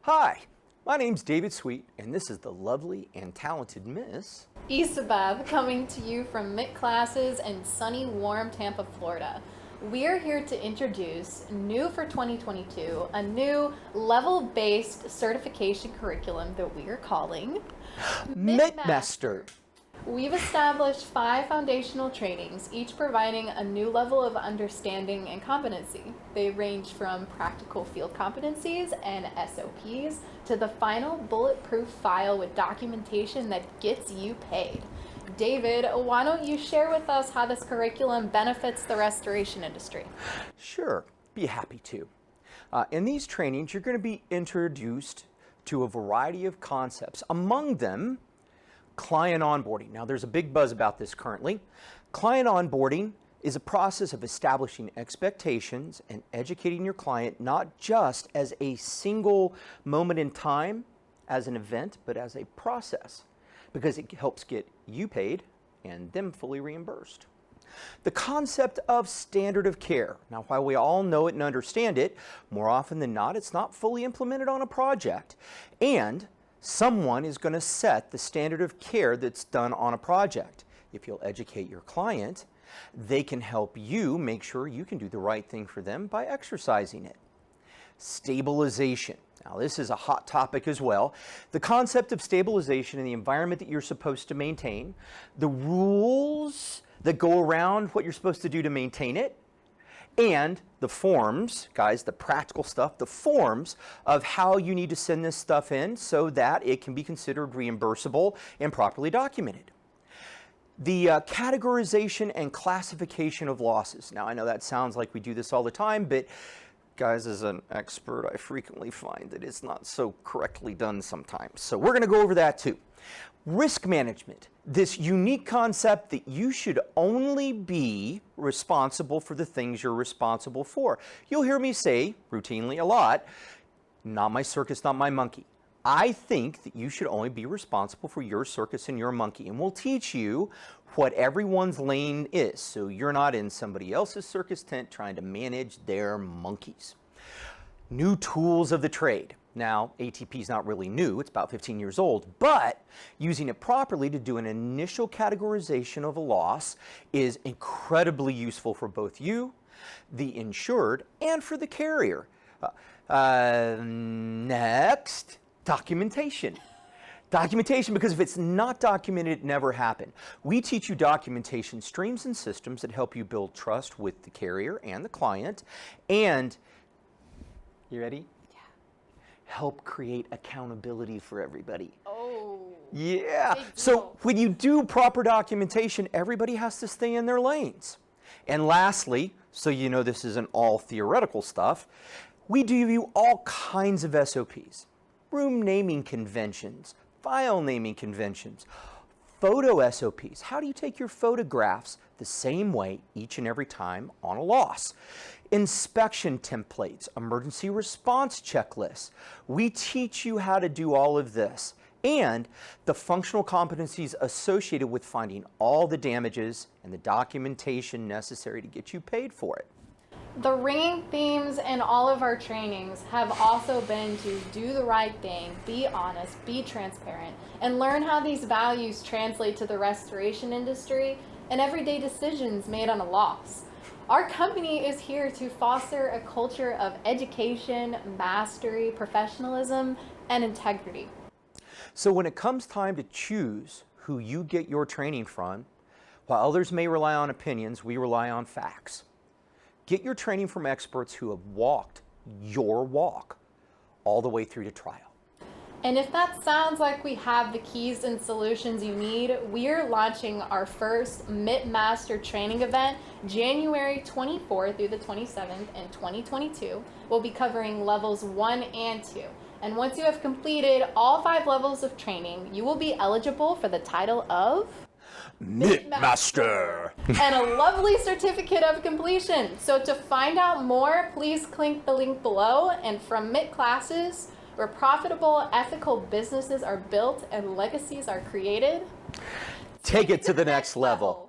Hi, my name's David Sweet, and this is the lovely and talented Miss Isabeth, coming to you from MITClasses in sunny, warm Tampa, Florida. We are here to introduce, new for 2022, a new level-based certification curriculum that we are calling MITMaster. We've established 5 foundational trainings, each providing a new level of understanding and competency. They range from practical field competencies and SOPs to the final bulletproof file with documentation that gets you paid. David, why don't you share with us how this curriculum benefits the restoration industry? Sure, be happy to. In these trainings, you're going to be introduced to a variety of concepts, among them client onboarding. Now, there's a big buzz about this currently. Client onboarding is a process of establishing expectations and educating your client not just as a single moment in time, as an event, but as a process, because it helps get you paid and them fully reimbursed. The concept of standard of care. Now, while we all know it and understand it, more often than not, it's not fully implemented on a project. And someone is going to set the standard of care that's done on a project. If you'll educate your client, they can help you make sure you can do the right thing for them by exercising it. Stabilization. Now, this is a hot topic as well. The concept of stabilization in the environment that you're supposed to maintain, the rules that go around what you're supposed to do to maintain it, and the forms, guys, the practical stuff, the forms of how you need to send this stuff in so that it can be considered reimbursable and properly documented. The categorization and classification of losses. Now, I know that sounds like we do this all the time, but guys, as an expert, I frequently find that it's not so correctly done sometimes. So we're going to go over that too. Risk management, this unique concept that you should only be responsible for the things you're responsible for. You'll hear me say routinely a lot, not my circus, not my monkey. I think that you should only be responsible for your circus and your monkey, and we'll teach you what everyone's lane is, so you're not in somebody else's circus tent trying to manage their monkeys. New tools of the trade. Now, ATP is not really new, it's about 15 years old, but using it properly to do an initial categorization of a loss is incredibly useful for both you, the insured, and for the carrier. Next, documentation. Documentation, because if it's not documented, it never happened. We teach you documentation streams and systems that help you build trust with the carrier and the client, and, you ready? Help create accountability for everybody. Oh. Yeah. So when you do proper documentation, everybody has to stay in their lanes. And lastly, so you know this isn't all theoretical stuff, we do you all kinds of SOPs. Room naming conventions, file naming conventions, photo SOPs. How do you take your photographs the same way each and every time on a loss? Inspection templates, emergency response checklists. We teach you how to do all of this and the functional competencies associated with finding all the damages and the documentation necessary to get you paid for it. The ringing themes in all of our trainings have also been to do the right thing, be honest, be transparent, and learn how these values translate to the restoration industry and everyday decisions made on a loss. Our company is here to foster a culture of education, mastery, professionalism, and integrity. So when it comes time to choose who you get your training from, while others may rely on opinions, we rely on facts. Get your training from experts who have walked your walk all the way through to trial. And if that sounds like we have the keys and solutions you need, we are launching our first MITMaster training event January 24th through the 27th in 2022. We'll be covering levels 1 and 2. And once you have completed all 5 levels of training, you will be eligible for the title of MITMaster and a lovely certificate of completion. So to find out more, please click the link below. And from MITClasses, where profitable, ethical businesses are built and legacies are created, take it to the next level.